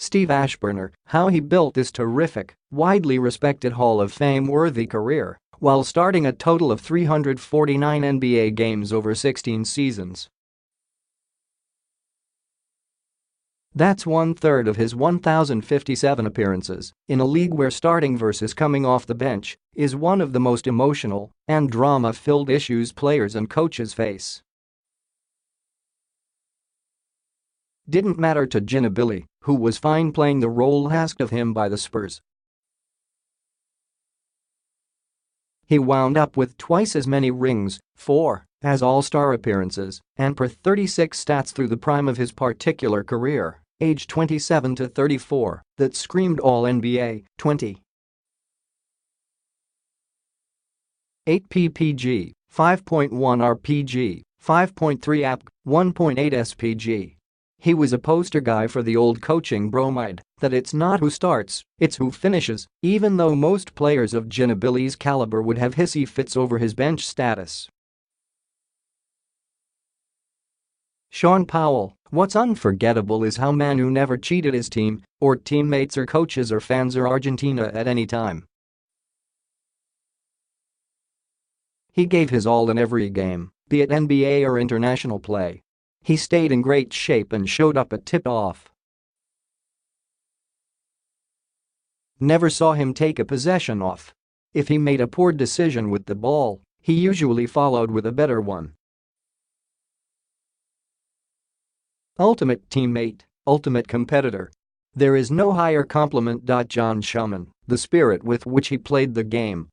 Steve Aschburner, how he built this terrific, widely respected Hall of Fame-worthy career while starting a total of 349 NBA games over 16 seasons. That's one-third of his 1,057 appearances in a league where starting versus coming off the bench is one of the most emotional and drama-filled issues players and coaches face. Didn't matter to Ginobili, who was fine playing the role asked of him by the Spurs. He wound up with twice as many rings, 4, as All-Star appearances, and per 36 stats through the prime of his particular career, age 27 to 34, that screamed All-NBA, 20. 8 PPG, 5.1 RPG, 5.3 AP, 1.8 SPG. He was a poster guy for the old coaching bromide that it's not who starts, it's who finishes, even though most players of Ginobili's caliber would have hissy fits over his bench status. Sean Powell, what's unforgettable is how Manu never cheated his team, or teammates or coaches or fans or Argentina at any time. He gave his all in every game, be it NBA or international play. He stayed in great shape and showed up at tip-off. Never saw him take a possession off. If he made a poor decision with the ball, he usually followed with a better one. Ultimate teammate, ultimate competitor. There is no higher compliment. John Schumann, the spirit with which he played the game.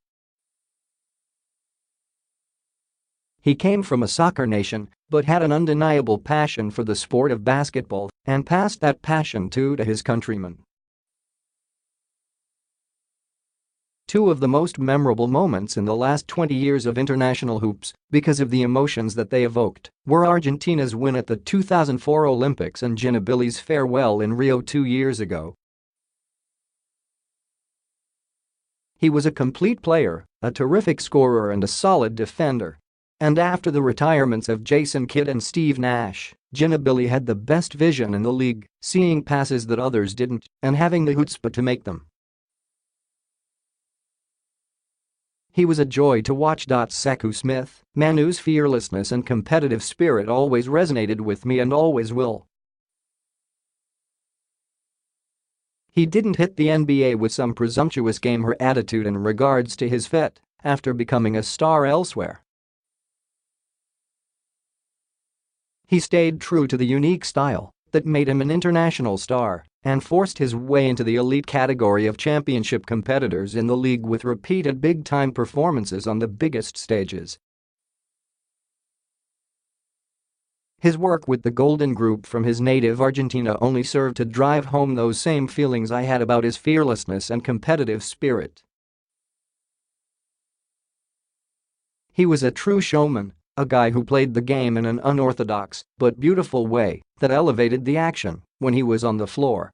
He came from a soccer nation, but had an undeniable passion for the sport of basketball and passed that passion to his countrymen. Two of the most memorable moments in the last 20 years of international hoops, because of the emotions that they evoked, were Argentina's win at the 2004 Olympics and Ginobili's farewell in Rio 2 years ago. He was a complete player, a terrific scorer and a solid defender. And after the retirements of Jason Kidd and Steve Nash, Ginobili had the best vision in the league, seeing passes that others didn't and having the chutzpah to make them. He was a joy to watch. Sekou Smith, Manu's fearlessness and competitive spirit always resonated with me and always will. He didn't hit the NBA with some presumptuous game or attitude in regards to his fit after becoming a star elsewhere. He stayed true to the unique style that made him an international star and forced his way into the elite category of championship competitors in the league with repeated big-time performances on the biggest stages. His work with the Golden Group from his native Argentina only served to drive home those same feelings I had about his fearlessness and competitive spirit. He was a true showman. A guy who played the game in an unorthodox but beautiful way that elevated the action when he was on the floor.